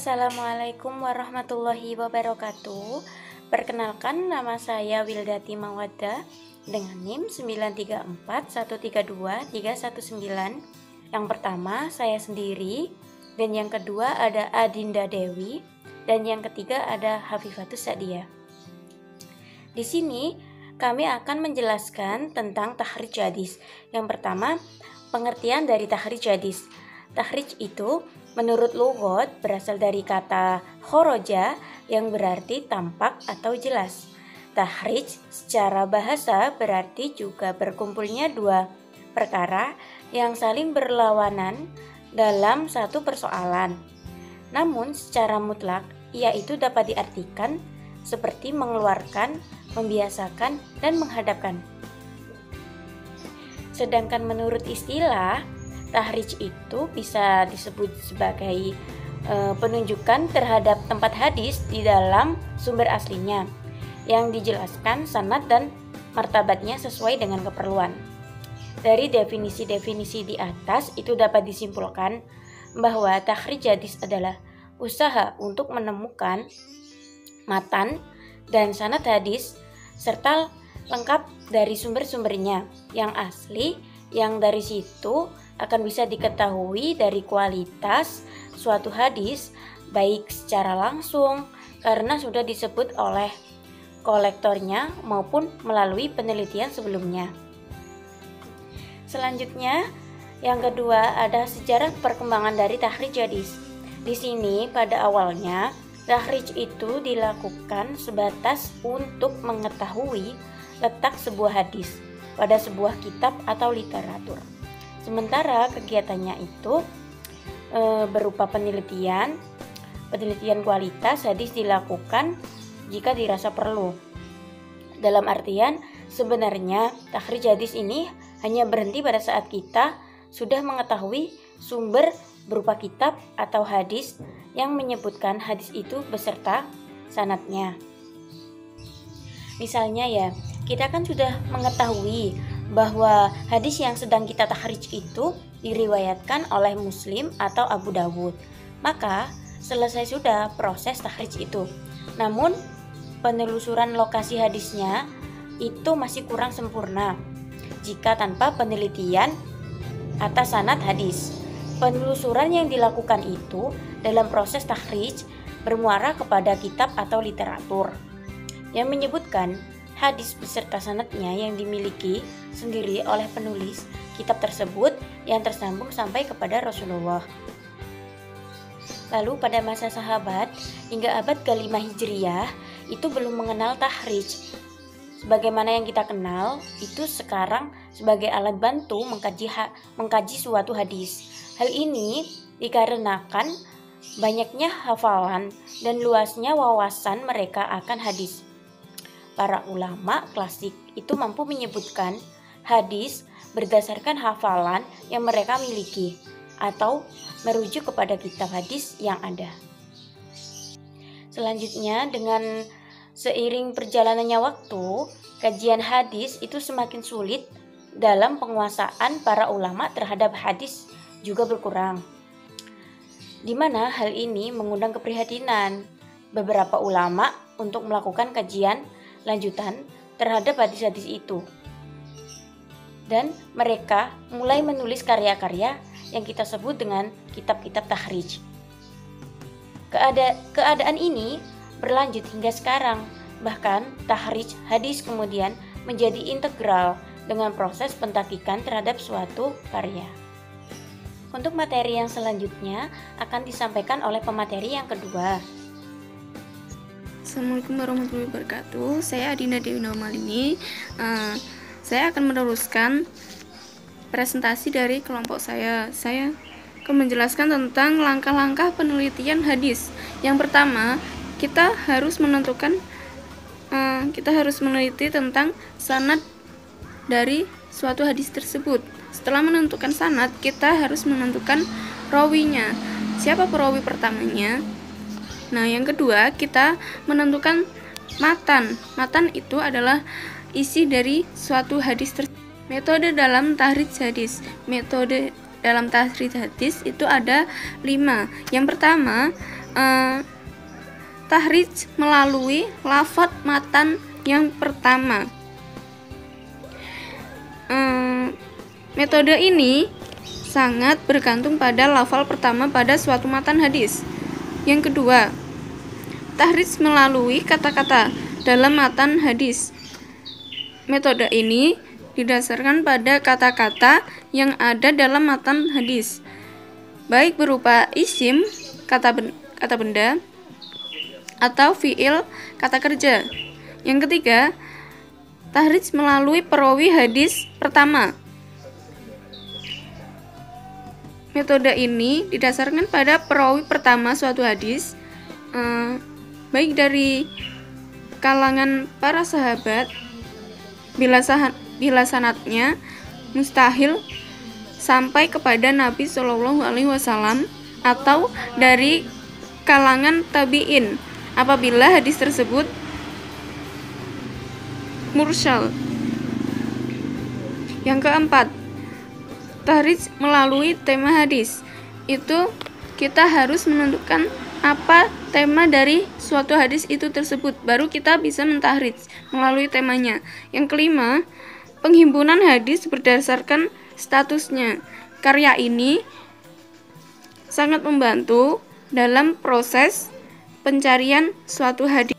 Assalamualaikum warahmatullahi wabarakatuh. Perkenalkan, nama saya Wildati Mawada dengan NIM 934132319. Yang pertama saya sendiri, dan yang kedua ada Adinda Dewi, dan yang ketiga ada Hafifatus Sa'diyah. Di sini kami akan menjelaskan tentang takhrij hadis. Yang pertama, pengertian dari takhrij hadis. Takhrij itu menurut lughat berasal dari kata khoroja yang berarti tampak atau jelas. Takhrij secara bahasa berarti juga berkumpulnya dua perkara yang saling berlawanan dalam satu persoalan. Namun secara mutlak ia itu dapat diartikan seperti mengeluarkan, membiasakan, dan menghadapkan. Sedangkan menurut istilah, takhrij itu bisa disebut sebagai penunjukan terhadap tempat hadis di dalam sumber aslinya yang dijelaskan sanad dan martabatnya sesuai dengan keperluan. Dari definisi-definisi di atas itu dapat disimpulkan bahwa takhrij hadis adalah usaha untuk menemukan matan dan sanad hadis serta lengkap dari sumber-sumbernya yang asli, yang dari situ akan bisa diketahui dari kualitas suatu hadis baik secara langsung karena sudah disebut oleh kolektornya maupun melalui penelitian sebelumnya. Selanjutnya, yang kedua ada sejarah perkembangan dari takhrij hadis. Di sini pada awalnya takhrij itu dilakukan sebatas untuk mengetahui letak sebuah hadis pada sebuah kitab atau literatur. Sementara kegiatannya itu berupa penelitian kualitas hadis dilakukan jika dirasa perlu. Dalam artian sebenarnya takhrij hadis ini hanya berhenti pada saat kita sudah mengetahui sumber berupa kitab atau hadis yang menyebutkan hadis itu beserta sanadnya. Misalnya ya, kita kan sudah mengetahui bahwa hadis yang sedang kita takhrij itu diriwayatkan oleh Muslim atau Abu Dawud. Maka selesai sudah proses takhrij itu. Namun penelusuran lokasi hadisnya itu masih kurang sempurna jika tanpa penelitian atas sanad hadis. Penelusuran yang dilakukan itu dalam proses takhrij bermuara kepada kitab atau literatur yang menyebutkan hadis beserta sanadnya yang dimiliki sendiri oleh penulis kitab tersebut yang tersambung sampai kepada Rasulullah. Lalu pada masa sahabat hingga abad ke-5 Hijriyah itu belum mengenal takhrij. Sebagaimana yang kita kenal itu sekarang sebagai alat bantu mengkaji suatu hadis. Hal ini dikarenakan banyaknya hafalan dan luasnya wawasan mereka akan hadis. Para ulama klasik itu mampu menyebutkan hadis berdasarkan hafalan yang mereka miliki atau merujuk kepada kitab hadis yang ada. Selanjutnya, dengan seiring perjalanannya waktu, kajian hadis itu semakin sulit dalam penguasaan para ulama terhadap hadis juga berkurang. Di mana hal ini mengundang keprihatinan beberapa ulama untuk melakukan kajian lanjutan terhadap hadis-hadis itu. Dan mereka mulai menulis karya-karya yang kita sebut dengan kitab-kitab takhrij. Keadaan ini berlanjut hingga sekarang. Bahkan takhrij hadis kemudian menjadi integral dengan proses pentakikan terhadap suatu karya. Untuk materi yang selanjutnya akan disampaikan oleh pemateri yang kedua. Assalamualaikum warahmatullahi wabarakatuh. Saya Adinda Dewi Normalini. Saya akan meneruskan presentasi dari kelompok saya. Saya akan menjelaskan tentang langkah-langkah penelitian hadis. Yang pertama, kita harus meneliti tentang sanad dari suatu hadis tersebut. Setelah menentukan sanad, kita harus menentukan rawinya. Siapa perawi pertamanya? Nah, yang kedua, kita menentukan matan. Matan itu adalah isi dari suatu hadis tersebut. Metode dalam takhrij hadis. Metode dalam tahrij hadis itu ada 5. Yang pertama, tahrij melalui lafadz matan yang pertama. Metode ini sangat bergantung pada lafal pertama pada suatu matan hadis. Yang kedua, tahrij melalui kata-kata dalam matan hadis. Metode ini didasarkan pada kata-kata yang ada dalam matan hadis, baik berupa isim, kata benda, atau fiil, kata kerja. Yang ketiga, tahrij melalui perawi hadis pertama. Metode ini didasarkan pada perawi pertama suatu hadis, baik dari kalangan para sahabat, bila sanadnya mustahil sampai kepada Nabi Shallallahu Alaihi Wasallam, atau dari kalangan tabi'in apabila hadis tersebut mursal. Yang keempat, tahrij melalui tema hadis. Itu kita harus menentukan apa tema dari suatu hadis itu tersebut, baru kita bisa mentahrij melalui temanya. Yang kelima, penghimpunan hadis berdasarkan statusnya. Karya ini sangat membantu dalam proses pencarian suatu hadis.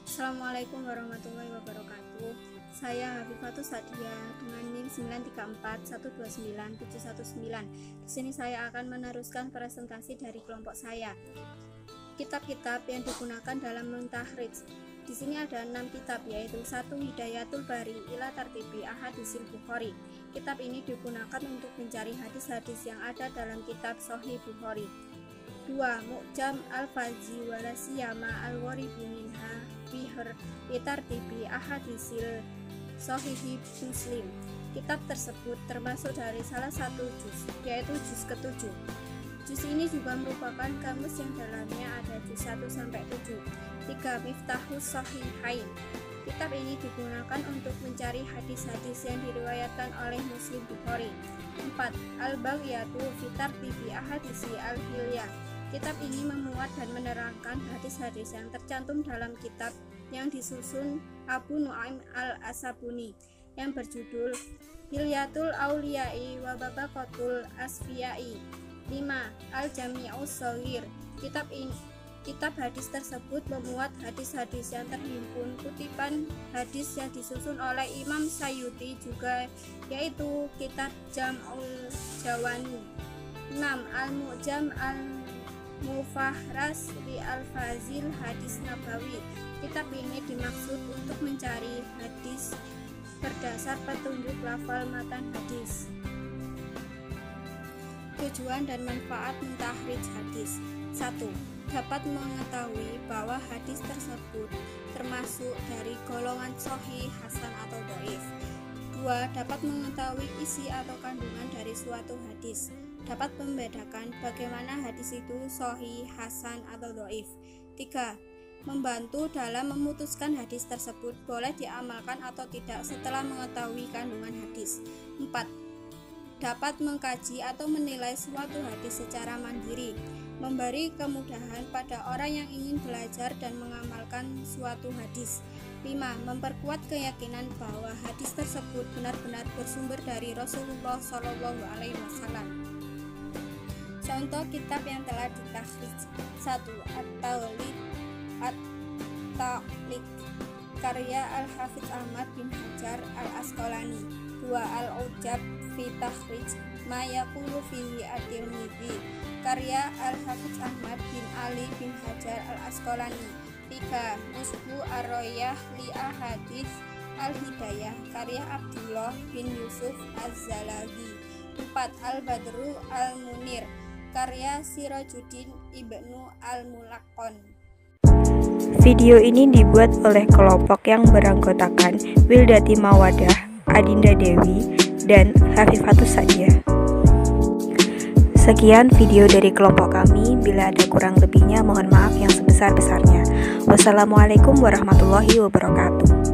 Assalamualaikum warahmatullahi wabarakatuh. Saya Hafifatus Sadiah dengan NIM 934129719. Di sini saya akan meneruskan presentasi dari kelompok saya. Kitab-kitab yang digunakan dalam mentahrij. Di sini ada 6 kitab, yaitu 1. Hidayatul Bari ila Tartibi Ahadisil Bukhari. Kitab ini digunakan untuk mencari hadis-hadis yang ada dalam kitab Sahih Bukhari. 2. Mu'jam al-Fazi walasiyama al-Waribi minha bihr litartibi ahadisil Sahih Muslim. Kitab tersebut termasuk dari salah satu juz, yaitu juz ke-7. Juz ini juga merupakan kamus yang dalamnya ada juz 1-7. 3. Miftahus Sahihain. Kitab ini digunakan untuk mencari hadis-hadis yang diriwayatkan oleh Muslim Bukhari. 4. Al-Baghiyatu fi tartibi ahadisi al-Hilyah. Kitab ini memuat dan menerangkan hadis-hadis yang tercantum dalam kitab yang disusun Abu Nu'aim al-Asabuni yang berjudul Hilyatul Auliyai wa Babaqatul Asfiyai. 5. Al-Jami'us Shaghir. Kitab hadis tersebut memuat hadis-hadis yang terhimpun kutipan hadis yang disusun oleh Imam Sayyuti juga, yaitu kitab Jam'ul Jawani. 6. Al-Mu'jam al-Mufahras li Al-Fazil Hadis Nabawi. Kitab ini dimaksud untuk mencari hadis berdasar petunjuk lafal matan hadis. Tujuan dan manfaat mentahrij hadis. 1. Dapat mengetahui bahwa hadis tersebut termasuk dari golongan sahih, hasan atau dhaif. 2. Dapat mengetahui isi atau kandungan dari suatu hadis. Dapat membedakan bagaimana hadis itu sahih, hasan atau dhaif. 3. Membantu dalam memutuskan hadis tersebut boleh diamalkan atau tidak setelah mengetahui kandungan hadis. 4. Dapat mengkaji atau menilai suatu hadis secara mandiri, memberi kemudahan pada orang yang ingin belajar dan mengamalkan suatu hadis. 5. Memperkuat keyakinan bahwa hadis tersebut benar-benar bersumber dari Rasulullah Shallallahu Alaihi Wasallam. Contoh kitab yang telah ditahrij. 1. At-Taqliq karya Al-Hafidz Ahmad bin Hajar Al-Asqalani. 2. Al-Ujab fi Takhrij ma yaqulu fihi at-Tirmidzi karya Al-Hafidz Ahmad bin Ali bin Hajar Al-Asqalani. 3. Musbu Ar-Royah li Ahadits Al-Hidayah karya Abdullah bin Yusuf Az-Zalagi. 4. Al-Badru Al-Munir karya Sirajuddin Ibnu Al-Mulaqqan. Video ini dibuat oleh kelompok yang beranggotakan Wildati Mawadah, Adinda Dewi, dan Hafifatus Sadiah. Sekian video dari kelompok kami. Bila ada kurang lebihnya mohon maaf yang sebesar-besarnya. Wassalamualaikum warahmatullahi wabarakatuh.